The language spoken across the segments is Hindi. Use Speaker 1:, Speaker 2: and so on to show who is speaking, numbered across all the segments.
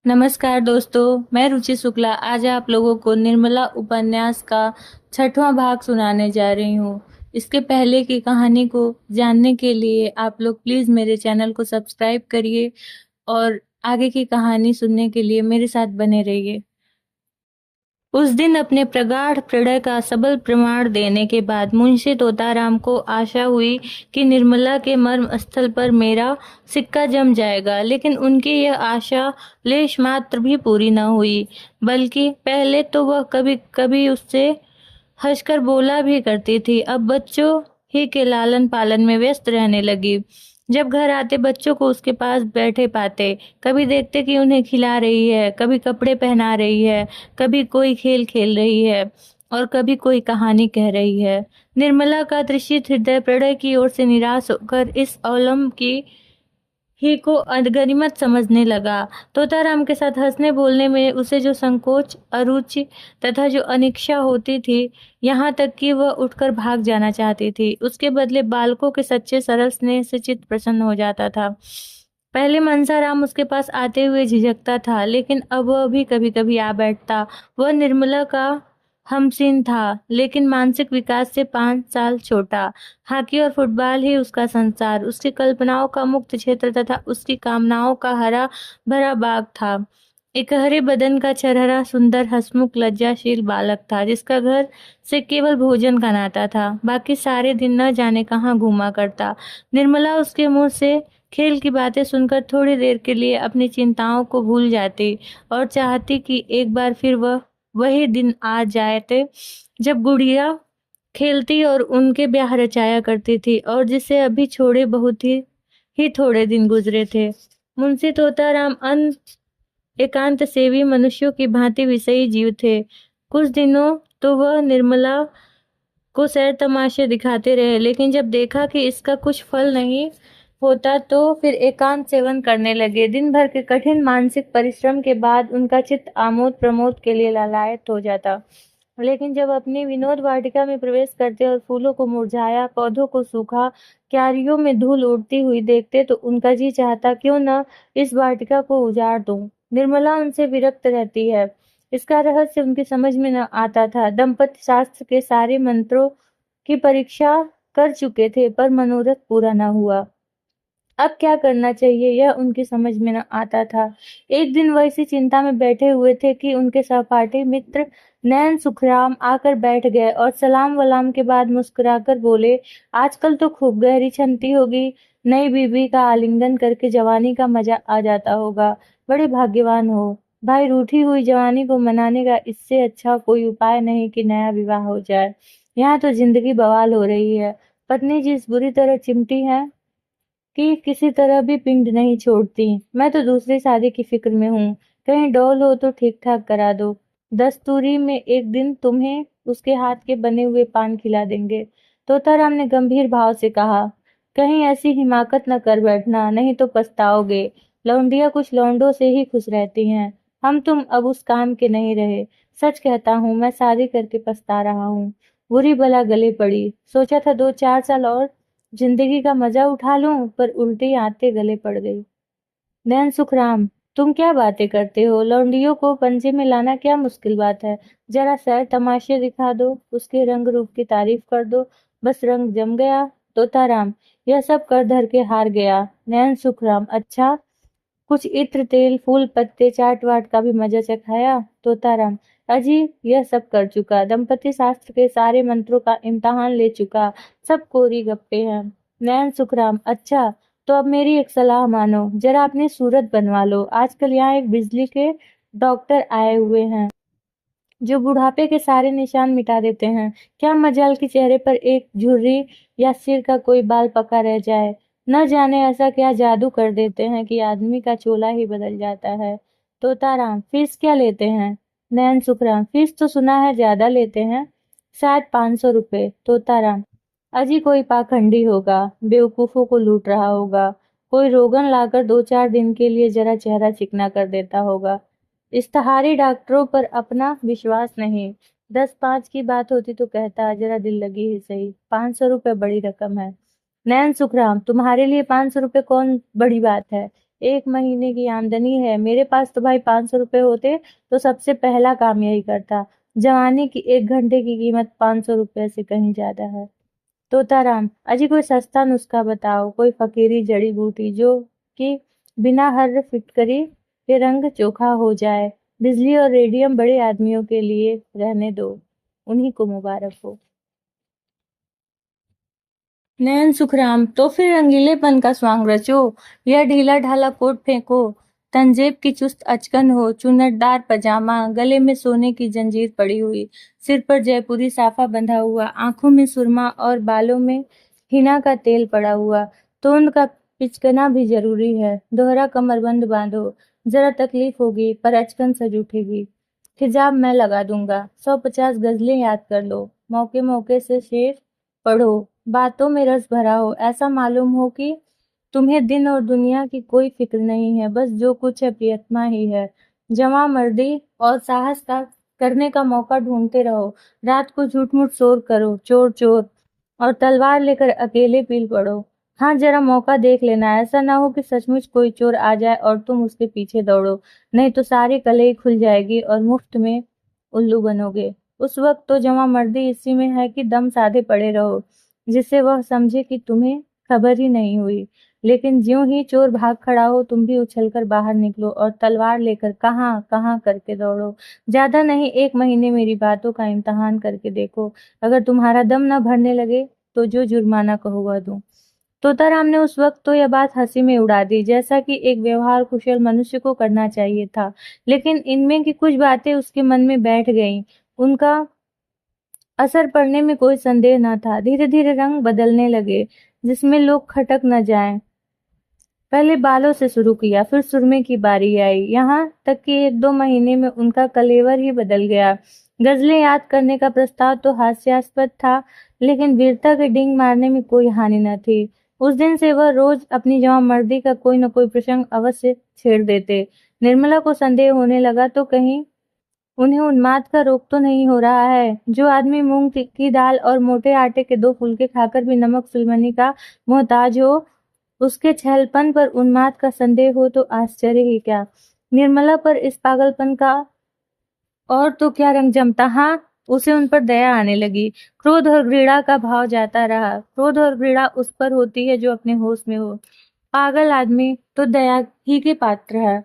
Speaker 1: नमस्कार दोस्तों, मैं रुचि शुक्ला आज आप लोगों को निर्मला उपन्यास का 6वां भाग सुनाने जा रही हूँ। इसके पहले की कहानी को जानने के लिए आप लोग प्लीज़ मेरे चैनल को सब्सक्राइब करिए और आगे की कहानी सुनने के लिए मेरे साथ बने रहिए। उस दिन अपने प्रगाढ़ प्रणय का सबल प्रमाण देने के बाद मुंशी तोताराम को आशा हुई कि निर्मला के मर्म स्थल पर मेरा सिक्का जम जाएगा, लेकिन उनकी यह आशा लेश मात्र भी पूरी न हुई। बल्कि पहले तो वह कभी कभी उससे हंसकर बोला भी करती थी, अब बच्चों ही के लालन पालन में व्यस्त रहने लगी। जब घर आते बच्चों को उसके पास बैठे पाते, कभी देखते कि उन्हें खिला रही है, कभी कपड़े पहना रही है, कभी कोई खेल खेल रही है और कभी कोई कहानी कह रही है। निर्मला का तृषित हृदय प्रणय की ओर से निराश होकर इस अवलंब की ही को गनीमत समझने लगा। तोताराम के साथ हंसने बोलने में उसे जो संकोच, अरुचि तथा जो अनिच्छा होती थी, यहाँ तक कि वह उठकर भाग जाना चाहती थी, उसके बदले बालकों के सच्चे सरल स्नेह से चित्त प्रसन्न हो जाता था। पहले मनसाराम उसके पास आते हुए झिझकता था, लेकिन अब वह भी कभी कभी आ बैठता। वह निर्मला का हमसीन था, लेकिन मानसिक विकास से 5 साल छोटा। हॉकी और फुटबॉल ही उसका संसार, उसकी कल्पनाओं का मुक्त क्षेत्र तथा उसकी कामनाओं का हरा भरा बाग था। एक हरे बदन का छरहरा सुंदर हंसमुख लज्जाशील बालक था, जिसका घर से केवल भोजन का नाता था, बाकी सारे दिन न जाने कहाँ घूमा करता। निर्मला उसके मुंह से खेल की बातें सुनकर थोड़ी देर के लिए अपनी चिंताओं को भूल जाती और चाहती कि एक बार फिर वह वही दिन आ जाए थे जब गुड़िया खेलती और उनके ब्याह रचाया करती थी, और जिसे अभी छोड़े बहुत ही थोड़े दिन गुजरे थे। मुंशी तोताराम एकांत सेवी मनुष्यों की भांति विषयी जीव थे। कुछ दिनों तो वह निर्मला को सैर तमाशे दिखाते रहे, लेकिन जब देखा कि इसका कुछ फल नहीं होता तो फिर एकांत सेवन करने लगे। दिन भर के कठिन मानसिक परिश्रम के बाद उनका चित्त आमोद प्रमोद के लिए लालायित हो जाता, लेकिन जब अपनी विनोद वाटिका में प्रवेश करते और फूलों को मुरझाया, पौधों को सूखा, क्यारियों में धूल उड़ती हुई देखते तो उनका जी चाहता क्यों न इस वाटिका को उजाड़ दूं। निर्मला उनसे विरक्त रहती है, इसका रहस्य उनकी समझ में न आता था। दंपति शास्त्र के सारे मंत्रों की परीक्षा कर चुके थे, पर मनोरथ पूरा न हुआ। अब क्या करना चाहिए यह उनकी समझ में न आता था। एक दिन वह इसी चिंता में बैठे हुए थे कि उनके सहपाठी मित्र नैन सुखराम आकर बैठ गए और सलाम वलाम के बाद मुस्कुराकर बोले, आजकल तो खूब गहरी छंती होगी, नई बीबी का आलिंगन करके जवानी का मजा आ जाता होगा, बड़े भाग्यवान हो भाई। रूठी हुई जवानी को मनाने का इससे अच्छा कोई उपाय नहीं कि नया विवाह हो जाए। यहाँ तो जिंदगी बवाल हो रही है। पत्नी जिस बुरी तरह चिमटी है कि किसी तरह भी पिंड नहीं छोड़ती। मैं तो दूसरी शादी की फिक्र में हूँ, कहीं डौल हो तो ठीक ठाक करा दो। दस्तूरी में एक दिन तुम्हें उसके हाथ के बने हुए पान खिला देंगे। तोताराम ने गंभीर भाव से कहा, कहीं ऐसी हिमाकत न कर बैठना, नहीं तो पछताओगे। लौंडिया कुछ लौंडों से ही खुश रहती हैं, हम तुम अब उस काम के नहीं रहे। सच कहता हूँ, मैं शादी करके पछता रहा हूँ। बुरी बला गले पड़ी, सोचा था 2-4 साल और जिंदगी का मजा उठा लूं, पर उल्टी आते गले पड़ गई। नैन सुखराम, तुम क्या बातें करते हो? लौंडियों को पंजे में लाना क्या मुश्किल बात है? जरा सैर तमाशे दिखा दो, उसके रंग रूप की तारीफ कर दो, बस रंग जम गया। तोताराम, यह सब कर धर के हार गया। नैन सुखराम, अच्छा, कुछ इत्र तेल फूल पत्ते चाट वाट का भी मजा चखाया? तोताराम, अजी यह सब कर चुका, दंपति शास्त्र के सारे मंत्रों का इम्तहान ले चुका, सब कोरी गप्पे हैं। नैन सुखराम, अच्छा, तो अब मेरी एक सलाह मानो, जरा अपनी सूरत बनवा लो। आजकल यहाँ एक बिजली के डॉक्टर आए हुए हैं जो बुढ़ापे के सारे निशान मिटा देते हैं। क्या मजाल कि चेहरे पर एक झुर्री या सिर का कोई बाल पका रह जाए। न जाने ऐसा क्या जादू कर देते हैं कि आदमी का चोला ही बदल जाता है। तोताराम, फीस क्या लेते हैं? नैन सुखराम, फीस तो सुना है ज्यादा लेते हैं, शायद 500 रुपए। तोताराम, अजी कोई पाखंडी होगा, बेवकूफों को लूट रहा होगा, कोई रोगन लाकर 2-4 दिन के लिए जरा चेहरा चिकना कर देता होगा। इश्तहारी डॉक्टरों पर अपना विश्वास नहीं। 10-5 की बात होती तो कहता जरा दिल लगी ही सही, 500 रुपए बड़ी रकम है। नैन सुखराम, तुम्हारे लिए 500 रुपए कौन बड़ी बात है? 1 महीने की आमदनी है। मेरे पास तो भाई 500 रुपए होते तो सबसे पहला काम यही करता। जवानी की 1 घंटे की कीमत 500 रुपए से कहीं ज्यादा है। तोताराम, अजी कोई सस्ता नुस्खा बताओ, कोई फकीरी जड़ी बूटी जो कि बिना हर्र फिटकरी के रंग चोखा हो जाए। बिजली और रेडियम बड़े आदमियों के लिए रहने दो, उन्हीं को मुबारक हो। नयन सुखराम, तो फिर रंगीलेपन का स्वांग रचो, या ढीला ढाला कोट फेंको, तंजेब की चुस्त अचकन हो, चुन्नटदार पजामा, गले में सोने की जंजीर पड़ी हुई, सिर पर जयपुरी साफा बंधा हुआ, आंखों में सुरमा और बालों में हिना का तेल पड़ा हुआ। तोंद का पिचकना भी जरूरी है। दोहरा कमरबंद बांधो, जरा तकलीफ होगी पर अचकन सज उठेगी। हिजाब मैं लगा दूंगा। 150 गजलें याद कर लो, मौके मौके से शेर पढ़ो, बातों में रस भरा हो, ऐसा मालूम हो कि तुम्हें दिन और दुनिया की कोई फिक्र नहीं है, बस जो कुछ है प्रियतमा ही है। जवां मर्दी और साहस का करने का मौका ढूंढते रहो। रात को झूठ मूठ शोर करो, चोर चोर, और तलवार लेकर अकेले पील पड़ो। हाँ, जरा मौका देख लेना, ऐसा ना हो कि सचमुच कोई चोर आ जाए और तुम उसके पीछे दौड़ो, नहीं तो सारी कलई खुल जाएगी और मुफ्त में उल्लू बनोगे। उस वक्त तो जवांमर्दी इसी में है कि दम साधे पड़े रहो, जिससे वह समझे कि तुम्हें खबर ही नहीं हुई। लेकिन ज्यों ही चोर भाग खड़ा हो, तुम भी उछलकर बाहर निकलो और तलवार लेकर कहाँ कहाँ करके दौड़ो। ज्यादा नहीं, 1 महीने मेरी बातों का इम्तहान करके देखो। अगर तुम्हारा दम न भरने लगे तो जो जुर्माना कहो वह दूं। तोताराम ने उस वक्त तो यह बात हंसी में उड़ा दी, जैसा कि एक व्यवहार कुशल मनुष्य को करना चाहिए था। लेकिन इनमें की कुछ बातें उसके मन में बैठ गईं। उनका असर पड़ने में कोई संदेह न था। धीरे धीरे रंग बदलने लगे, जिसमें लोग खटक न जाएं। पहले बालों से शुरू किया, फिर सुरमे की बारी आई, यहाँ तक कि 1-2 महीने में उनका कलेवर ही बदल गया। गजलें याद करने का प्रस्ताव तो हास्यास्पद था, लेकिन वीरता के डींग मारने में कोई हानि न थी। उस दिन से वह रोज अपनी जवांमर्दी का कोई न कोई प्रसंग अवश्य छेड़ देते। निर्मला को संदेह होने लगा तो कहीं उन्हें उन्माद का रोग तो नहीं हो रहा है। जो आदमी मूंग की दाल और मोटे आटे के 2 फुलके खाकर भी नमक सुलमनी का मोहताज हो, उसके छलपन पर उन्माद का संदेह हो तो आश्चर्य ही क्या। निर्मला पर इस पागलपन का और तो क्या रंग जमता। हाँ, उसे उन पर दया आने लगी। क्रोध और घृणा का भाव जाता रहा। क्रोध और घृणा उस पर होती है जो अपने होश में हो। पागल आदमी तो दया ही के पात्र है।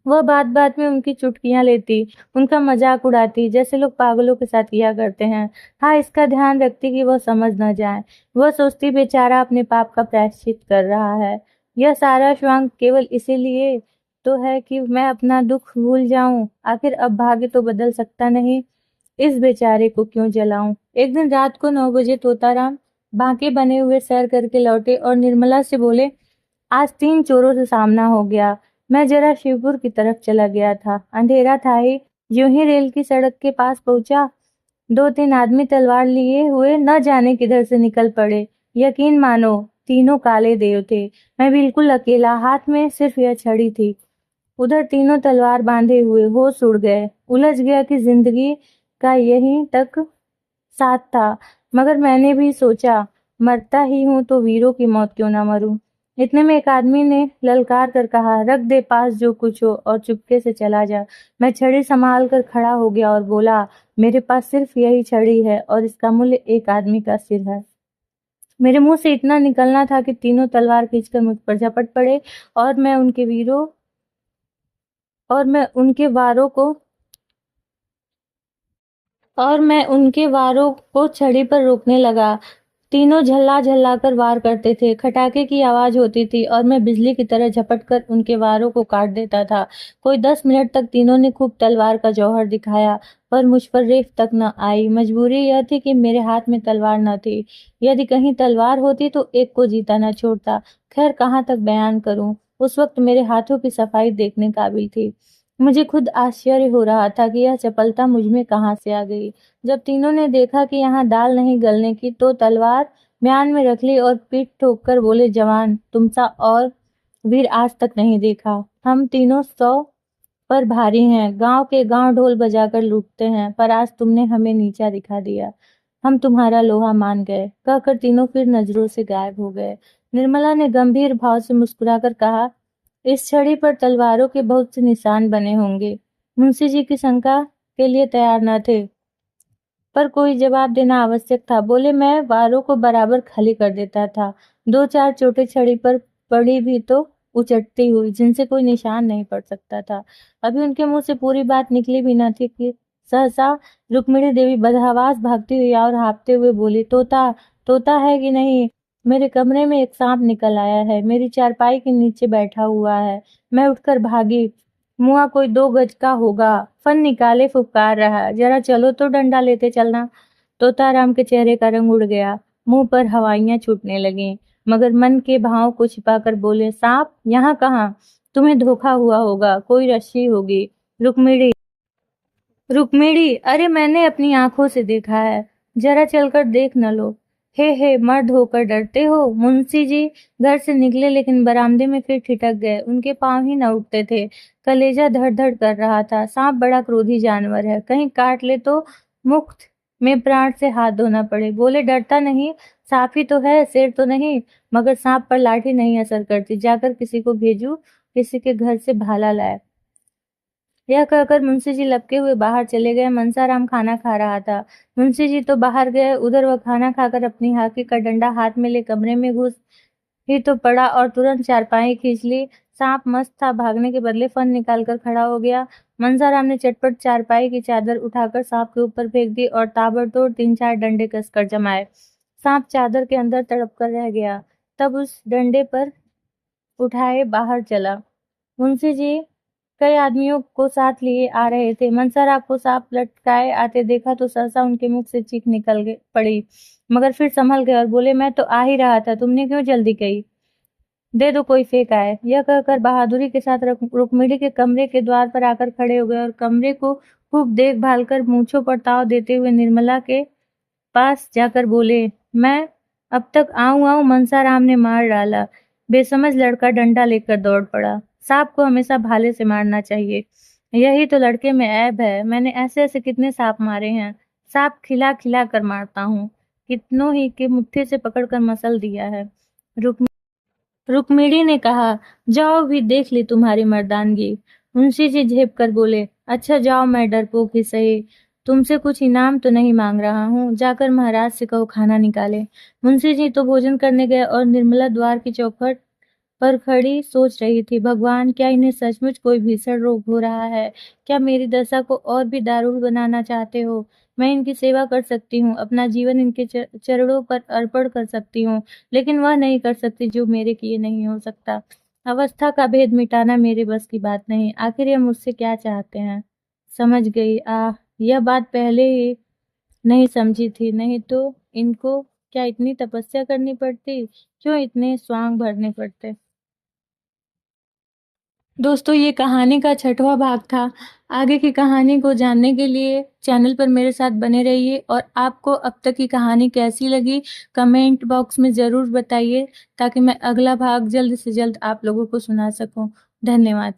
Speaker 1: वह बात बात में उनकी चुटकियां लेती, उनका मजाक उड़ाती, जैसे लोग पागलों के साथ किया करते हैं। हाँ, इसका ध्यान रखती कि वह समझ न जाए। वह सोचती बेचारा अपने पाप का प्रायश्चित कर रहा है। यह सारा श्वांग केवल इसीलिए तो है कि मैं अपना दुख भूल जाऊं। आखिर अब भाग्य तो बदल सकता नहीं, इस बेचारे को क्यों जलाऊं। एक दिन रात को 9 बजे तोताराम बांके बने हुए सैर करके लौटे और निर्मला से बोले, आज 3 चोरों से सामना हो गया। मैं जरा शिवपुर की तरफ चला गया था। अंधेरा था ही। यूं ही रेल की सड़क के पास पहुंचा, 2-3 आदमी तलवार लिए हुए न जाने किधर से निकल पड़े। यकीन मानो, तीनों काले देव थे। मैं बिल्कुल अकेला, हाथ में सिर्फ यह छड़ी थी। उधर तीनों तलवार बांधे हुए। होश उड़ गए। उलझ गया कि जिंदगी का यहीं तक साथ था। मगर मैंने भी सोचा, मरता ही हूं तो वीरों की मौत क्यों ना मरूं। इतने में एक आदमी ने ललकार कर कहा, रख दे पास जो कुछ हो और चुपके से चला जा। मैं छड़ी संभाल कर खड़ा हो गया और बोला, मेरे पास सिर्फ यही छड़ी है और इसका मूल्य 1 आदमी का सिर है। मेरे मुंह से इतना निकलना था कि तीनों तलवार खींचकर मुझ पर झपट पड़े और मैं उनके वारों को छड़ी पर रोकने लगा। तीनों झल्ला झल्ला कर वार करते थे। खटाके की आवाज होती थी और मैं बिजली की तरह झपट कर उनके वारों को काट देता था। कोई 10 मिनट तक तीनों ने खूब तलवार का जौहर दिखाया, पर मुझ पर रेख तक न आई। मजबूरी यह थी कि मेरे हाथ में तलवार न थी। यदि कहीं तलवार होती तो एक को जीता न छोड़ता। खैर, कहाँ तक बयान करूं। उस वक्त मेरे हाथों की सफाई देखने काबिल थी। मुझे खुद आश्चर्य हो रहा था कि यह चपलता मुझ में कहाँ से आ गई। जब तीनों ने देखा कि यहाँ दाल नहीं गलने की, तो तलवार म्यान में रख ली और पीठ ठोक कर बोले, जवान, तुमसा और वीर आज तक नहीं देखा। हम तीनों 100 पर भारी हैं, गांव के गांव ढोल बजाकर लूटते हैं, पर आज तुमने हमें नीचा दिखा दिया। हम तुम्हारा लोहा मान गए। कहकर तीनों फिर नजरों से गायब हो गए। निर्मला ने गंभीर भाव से मुस्कुराकर कहा, इस छड़ी पर तलवारों के बहुत से निशान बने होंगे। मुंशी जी की शंका के लिए तैयार न थे, पर कोई जवाब देना आवश्यक था। बोले, मैं वारों को बराबर खाली कर देता था। 2-4 चोटें छड़ी पर पड़ी भी तो उचटती हुई, जिनसे कोई निशान नहीं पड़ सकता था। अभी उनके मुंह से पूरी बात निकली भी न थी कि सहसा रुक्मिणी देवी बदहवास भागती हुई और हाँफते हुए बोली, तोता, तोता है कि नहीं? मेरे कमरे में एक सांप निकल आया है, मेरी चारपाई के नीचे बैठा हुआ है। मैं उठकर भागी, मुआ कोई 2 गज का होगा, फन निकाले फुफकार रहा, जरा चलो तो डंडा लेते चलना। तोताराम के चेहरे का रंग उड़ गया, मुंह पर हवाइयां छूटने लगीं, मगर मन के भाव को छिपाकर बोले, सांप यहाँ कहाँ? तुम्हें धोखा हुआ होगा, कोई रस्सी होगी। रुक्मिणी, रुक्मिणी, अरे मैंने अपनी आंखों से देखा है, जरा चलकर देख न लो। हे मर्द होकर डरते हो? मुंशी जी घर से निकले, लेकिन बरामदे में फिर ठिठक गए। उनके पांव ही न उठते थे, कलेजा धड़ धड़ कर रहा था। सांप बड़ा क्रोधी जानवर है, कहीं काट ले तो मुफ्त में प्राण से हाथ धोना पड़े। बोले, डरता नहीं, सांप ही तो है, शेर तो नहीं। मगर सांप पर लाठी नहीं असर करती, जाकर किसी को भेजू, किसी के घर से भाला लाए। यह कहकर मुंशी जी लपके हुए बाहर चले गए। मनसाराम खाना खा रहा था। मुंशी जी तो बाहर गए, उधर वह खाना खाकर अपनी हाथी का डंडा हाथ में ले कमरे में घुस ही तो पड़ा और तुरंत चारपाई खींच ली। सांप मस्त था, भागने के बदले फन निकालकर खड़ा हो गया। मनसाराम ने चटपट चारपाई की चादर उठाकर सांप के ऊपर फेंक दी और ताबड़तोड़ 3-4 डंडे कसकर जमाए। सांप चादर के अंदर तड़प कर रह गया, तब उस डंडे पर उठाए बाहर चला। मुंशी जी कई आदमियों को साथ लिए आ रहे थे। मनसाराम को सांप लटकाए आते देखा तो सहसा उनके मुख से चीख निकल पड़ी, मगर फिर संभल गए और बोले, मैं तो आ ही रहा था, तुमने क्यों जल्दी कही? दे दो, कोई फेंक आए। यह कहकर बहादुरी के साथ रुक्मिणी के कमरे के द्वार पर आकर खड़े हो गए और कमरे को खूब देखभाल कर मूंछों पर ताव देते हुए निर्मला के पास जाकर बोले, मैं अब तक आऊं आऊं मनसाराम ने मार डाला। बेसमझ लड़का डंडा लेकर दौड़ पड़ा। सांप को हमेशा भाले से मारना चाहिए, यही तो लड़के में ऐब है। मैंने ऐसे ऐसे कितने सांप मारे हैं, सांप खिला खिला कर मारता हूँ, कितनों ही के मुट्ठी से पकड़कर मसल दिया है। रुक्मिणी ने कहा, जाओ भी देख ली तुम्हारी मर्दानगी। मुंशी जी झेप कर बोले, अच्छा जाओ, मैं डरपोक ही सही, तुमसे कुछ इनाम तो नहीं मांग रहा हूँ, जाकर महाराज से कहो खाना निकाले। मुंशी जी तो भोजन करने गए और निर्मला द्वार की चौखट पर खड़ी सोच रही थी, भगवान, क्या इन्हें सचमुच कोई भीषण रोग हो रहा है? क्या मेरी दशा को और भी दारुण बनाना चाहते हो? मैं इनकी सेवा कर सकती हूँ, अपना जीवन इनके चरणों पर अर्पण कर सकती हूँ, लेकिन वह नहीं कर सकती जो मेरे किए नहीं हो सकता। अवस्था का भेद मिटाना मेरे बस की बात नहीं। आखिर ये मुझसे क्या चाहते हैं? समझ गई। यह बात पहले ही नहीं समझी थी, नहीं तो इनको क्या इतनी तपस्या करनी पड़ती? क्यों इतने स्वांग भरने पड़ते? दोस्तों, ये कहानी का 6वां भाग था। आगे की कहानी को जानने के लिए चैनल पर मेरे साथ बने रहिए और आपको अब तक की कहानी कैसी लगी कमेंट बॉक्स में ज़रूर बताइए, ताकि मैं अगला भाग जल्द से जल्द आप लोगों को सुना सकूं। धन्यवाद।